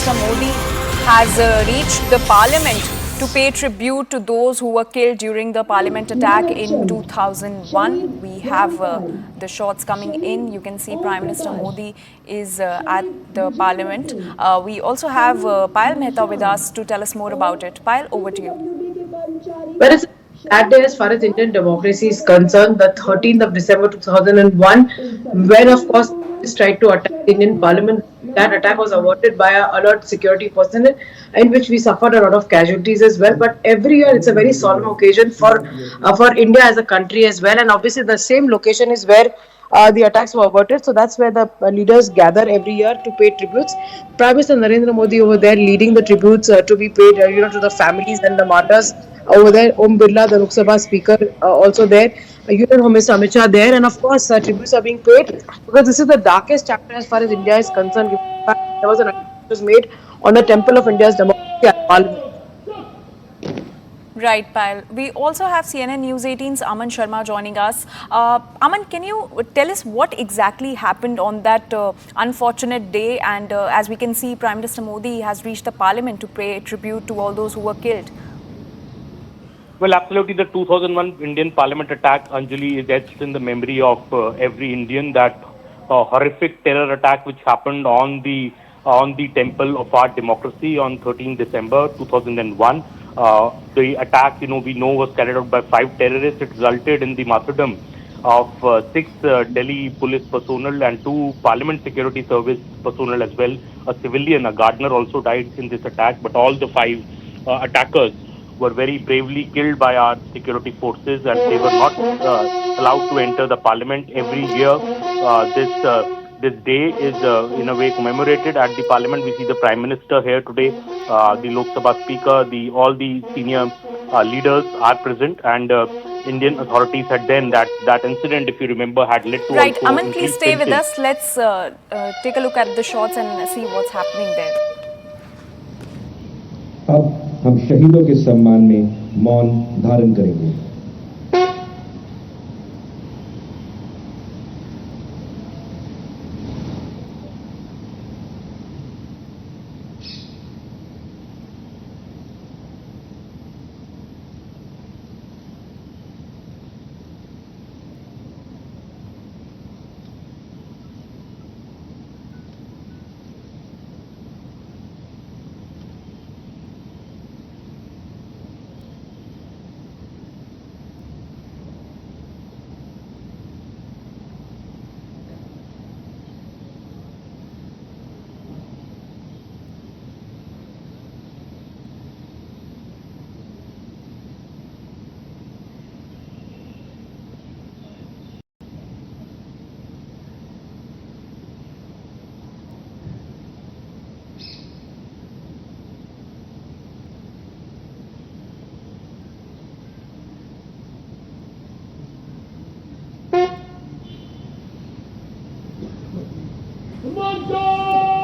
Minister Modi has reached the parliament to pay tribute to those who were killed during the parliament attack in 2001. We have the shots coming in. You can see Prime Minister Modi is at the parliament. We also have Payal Mehta with us to tell us more about it. Payal, over to you. But it's that day, as far as Indian democracy is concerned, the 13th of December 2001, when of course police tried to attack the Indian Parliament. That attack was averted by a alert security personnel, in which we suffered a lot of casualties as well. But every year, it's a very solemn occasion for India as a country as well. And obviously, the same location is where the attacks were averted. So that's where the leaders gather every year to pay tributes. Prime Minister Narendra Modi over there leading the tributes to be paid, to the families and the martyrs over there. Om Birla, the Lok Sabha Speaker, also there. Union Home Minister Amit Shah there, and of course, tributes are being paid because this is the darkest chapter as far as India is concerned. Given the fact there was an attack that was made on the temple of India's democracy at Parliament. Right, Payal. We also have CNN News 18's Aman Sharma joining us. Aman, can you tell us what exactly happened on that unfortunate day? And as we can see, Prime Minister Modi has reached the parliament to pay tribute to all those who were killed. Well, absolutely. The 2001 Indian Parliament attack, Anjali, is etched in the memory of every Indian. That horrific terror attack which happened on the temple of our democracy on 13 December 2001. The attack, we know was carried out by 5 terrorists. It resulted in the martyrdom of 6 Delhi police personnel and 2 Parliament Security Service personnel as well. A civilian, a gardener, also died in this attack. But all the 5 attackers were very bravely killed by our security forces, and they were not allowed to enter the parliament. Every year, this day is in a way commemorated at the parliament. We see the Prime Minister here today, the Lok Sabha Speaker, all the senior leaders are present, and Indian authorities had then that incident, if you remember, had led to Right, also Aman, please increased stay with tension. us. Let's take a look at the shots and see what's happening there. अब हम शहीदों के सम्मान में मौन धारण करेंगे।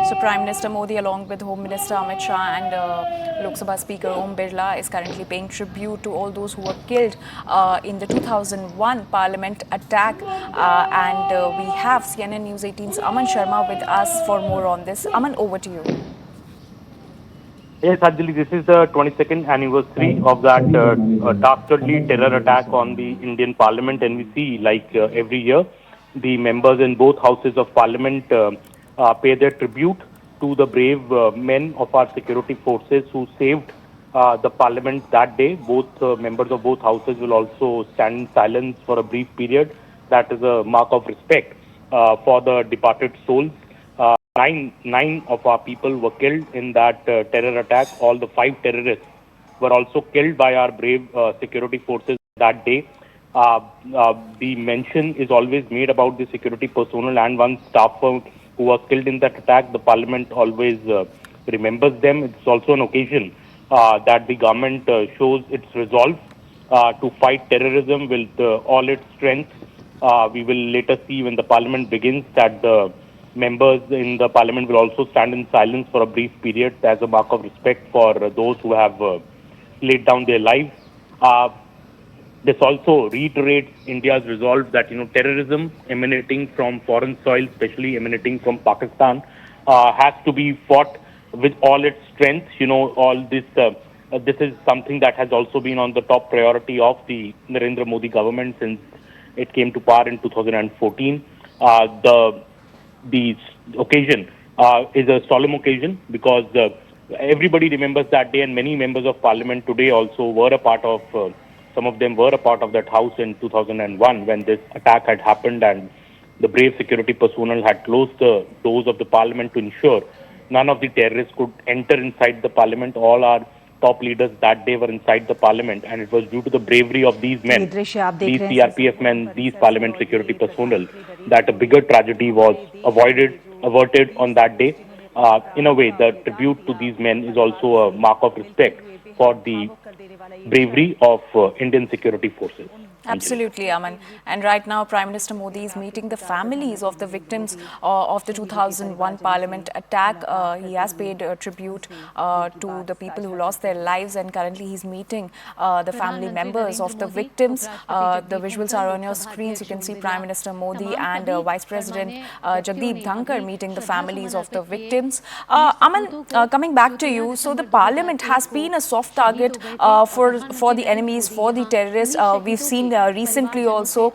So Prime Minister Modi, along with Home Minister Amit Shah and Lok Sabha Speaker Om Birla, is currently paying tribute to all those who were killed in the 2001 Parliament attack. And we have CNN News 18's Aman Sharma with us for more on this. Aman, over to you. Yes, Anjali, this is the 22nd anniversary of that dastardly terror attack on the Indian Parliament, and we see, like every year, the members in both houses of Parliament pay their tribute to the brave men of our security forces who saved the Parliament that day. Both members of both houses will also stand in silence for a brief period. That is a mark of respect for the departed souls. Nine of our people were killed in that terror attack. All the 5 terrorists were also killed by our brave security forces that day. The mention is always made about the security personnel and one staffer who was killed in that attack. The Parliament always remembers them. It's also an occasion that the government shows its resolve to fight terrorism with all its strength. We will later see when the Parliament begins that the members in the Parliament will also stand in silence for a brief period as a mark of respect for those who have laid down their lives. This also reiterates India's resolve that terrorism emanating from foreign soil, especially emanating from Pakistan, has to be fought with all its strength. All this. This is something that has also been on the top priority of the Narendra Modi government since it came to power in 2014. The occasion is a solemn occasion because everybody remembers that day, and many members of parliament today also were a part of. Some of them were a part of that house in 2001 when this attack had happened, and the brave security personnel had closed the doors of the parliament to ensure none of the terrorists could enter inside the parliament. All our top leaders that day were inside the parliament, and it was due to the bravery of these ये men, दृश्य आप देख these रहे हैं CRPF men, these parliament security personnel, that a bigger tragedy was averted on that day. In a way, the tribute to these men is also a mark of respect for the bravery of Indian security forces. Anjali. Absolutely, Aman. And right now, Prime Minister Modi is meeting the families of the victims of the 2001 Parliament attack. He has paid tribute to the people who lost their lives, and currently he's meeting the family members of the victims. The visuals are on your screens. You can see Prime Minister Modi and Vice President Jagdeep Dhankar meeting the families of the victims. Aman, coming back to you, so the Parliament has been a soft target for the enemies, for the terrorists. We've seen recently also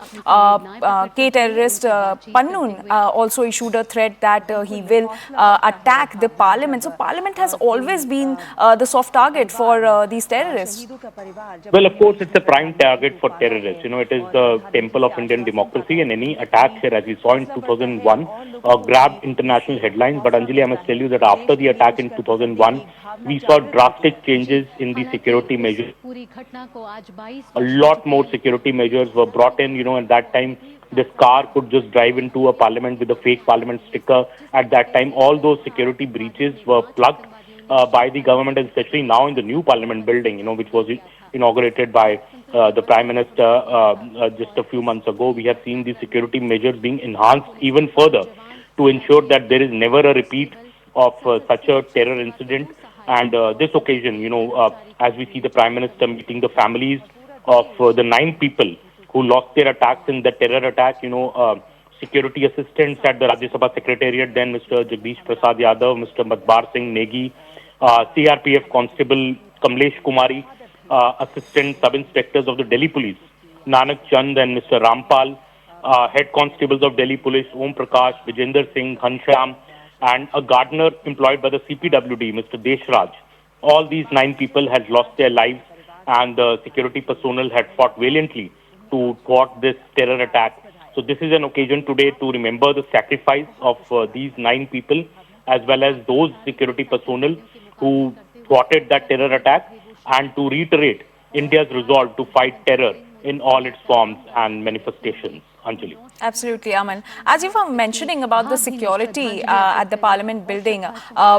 K-terrorist Pannun also issued a threat that he will attack the Parliament. So Parliament has always been the soft target for these terrorists. Well, of course, it's a prime target for terrorists. It is the temple of Indian democracy, and any attack here, as we saw in 2001, grabbed international headlines. But Anjali, I must tell you that after the attack in 2001, we saw drastic changes in the security measures. A lot more security measures were brought in. At that time, this car could just drive into a parliament with a fake parliament sticker. At that time, all those security breaches were plugged by the government, and especially now in the new parliament building, which was inaugurated by the Prime Minister just a few months ago. We have seen the security measures being enhanced even further to ensure that there is never a repeat of such a terror incident. And this occasion, as we see the Prime Minister meeting the families of the 9 people who lost their attacks in the terror attack, security assistants at the Rajya Sabha Secretariat, then Mr. Jagdish Prasad Yadav, Mr. Matbar Singh Negi, CRPF Constable Kamlesh Kumari, Assistant Sub-Inspectors of the Delhi Police, Nanak Chand and Mr. Rampal, Head Constables of Delhi Police, Om Prakash, Vijender Singh, Ghanshyam, and a gardener employed by the CPWD, Mr. Deshraj. All these 9 people had lost their lives, and the security personnel had fought valiantly to thwart this terror attack. So this is an occasion today to remember the sacrifice of these 9 people, as well as those security personnel who thwarted that terror attack, and to reiterate India's resolve to fight terror in all its forms and manifestations. Anjali. Absolutely, Aman. As you were mentioning about the security at the Parliament building,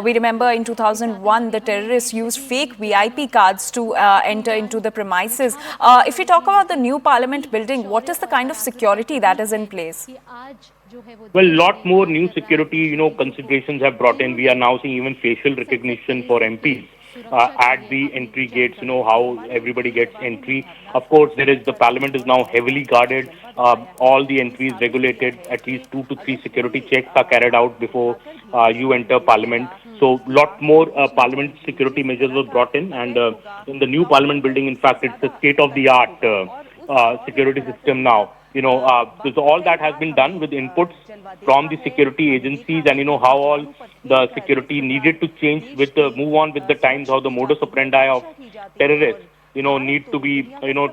we remember in 2001 the terrorists used fake VIP cards to enter into the premises. If we talk about the new Parliament building, what is the kind of security that is in place? Well, lot more new security, considerations have brought in. We are now seeing even facial recognition for MPs. At the entry gates, how everybody gets entry. Of course, the parliament is now heavily guarded. All the entries regulated. At least 2 to 3 security checks are carried out before you enter parliament. So, lot more parliament security measures were brought in, and in the new parliament building, in fact, it's a state-of-the-art security system now. So all that has been done with inputs from the security agencies, and how all the security needed to change with move on with the times, how the modus operandi of terrorists, need to be,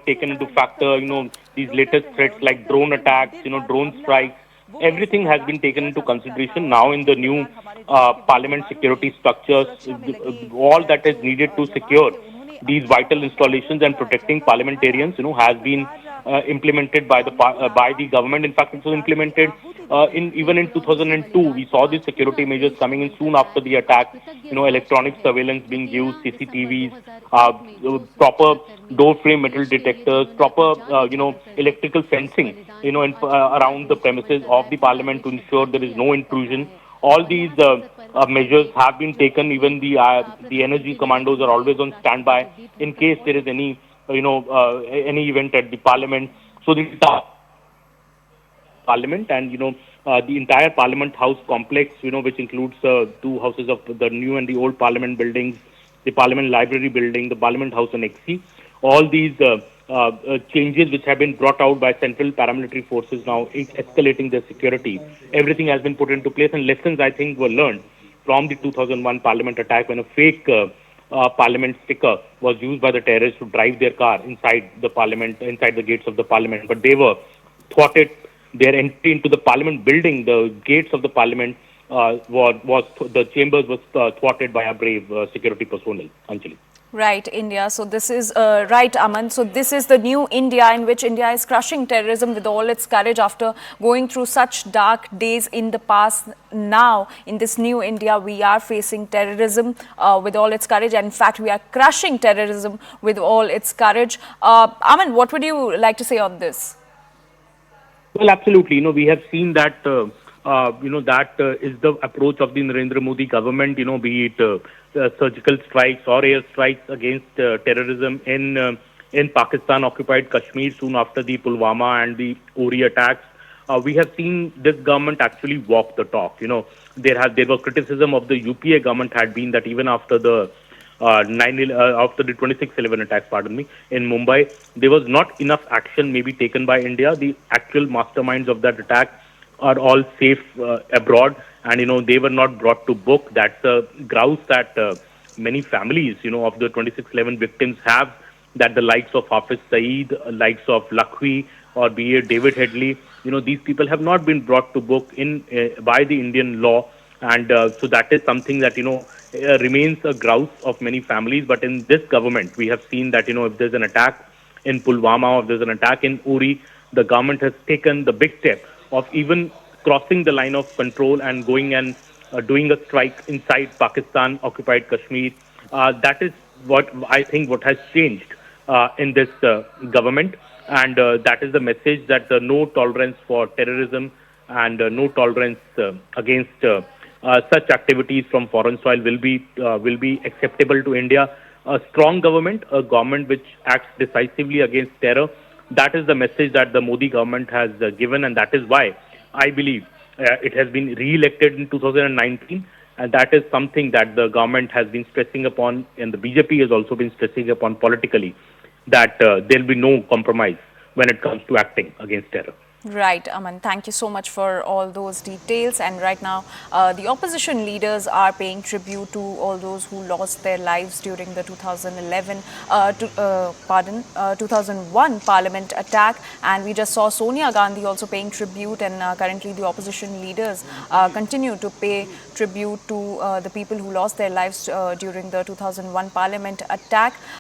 taken into factor. These latest threats like drone attacks, drone strikes, everything has been taken into consideration now in the new parliament security structures. All that is needed to secure these vital installations and protecting parliamentarians, has been implemented by the government. In fact, it was implemented even in 2002. We saw these security measures coming in soon after the attack. Electronic surveillance being used, CCTVs, proper door frame metal detectors, proper electrical fencing, around the premises of the parliament to ensure there is no intrusion. All these measures have been taken. Even the energy commandos are always on standby in case there is any any event at the parliament. So the parliament, and the entire Parliament House complex, which includes two houses of the new and the old Parliament buildings, the Parliament Library building, the Parliament House Annexe. All these changes which have been brought out by central paramilitary forces now escalating their security. Everything has been put into place, and lessons, I think, were learned from the 2001 Parliament attack when a fake Parliament sticker was used by the terrorists to drive their car inside the Parliament, inside the gates of the Parliament. But they were thwarted. Their entry into the Parliament building, the gates of the Parliament, the chambers was thwarted by our brave security personnel. Anjali. Right, India. So this is right, Aman. So this is the new India in which India is crushing terrorism with all its courage after going through such dark days in the past. Now, in this new India, we are facing terrorism with all its courage. And in fact, we are crushing terrorism with all its courage. Aman, what would you like to say on this? Well, absolutely. We have seen that, that is the approach of the Narendra Modi government, be it surgical strikes or air strikes against terrorism in Pakistan-occupied Kashmir soon after the Pulwama and the Uri attacks. We have seen this government actually walk the talk. There were criticism of the UPA government had been that even after the after the 26/11 attacks, in Mumbai, there was not enough action maybe taken by India. The actual masterminds of that attack are all safe abroad, and they were not brought to book. That's a grouse that many families, of the 26/11 victims have, that the likes of Hafiz Saeed, likes of Lakhvi, or be it David Headley, these people have not been brought to book in by the Indian law. And so that is something that, remains a grouse of many families. But in this government, we have seen that, if there's an attack in Pulwama or if there's an attack in Uri, the government has taken the big step of even crossing the line of control and going and doing a strike inside Pakistan occupied Kashmir. That is what I think what has changed in this government. And that is the message that no tolerance for terrorism and no tolerance against such activities from foreign soil will be acceptable to India. A strong government, a government which acts decisively against terror, that is the message that the Modi government has given, and that is why I believe it has been re-elected in 2019, and that is something that the government has been stressing upon, and the BJP has also been stressing upon politically, that there will be no compromise when it comes to acting against terror. Right, Aman. Thank you so much for all those details. And right now, the opposition leaders are paying tribute to all those who lost their lives during the 2001 Parliament attack. And we just saw Sonia Gandhi also paying tribute. And currently, the opposition leaders continue to pay tribute to the people who lost their lives during the 2001 Parliament attack.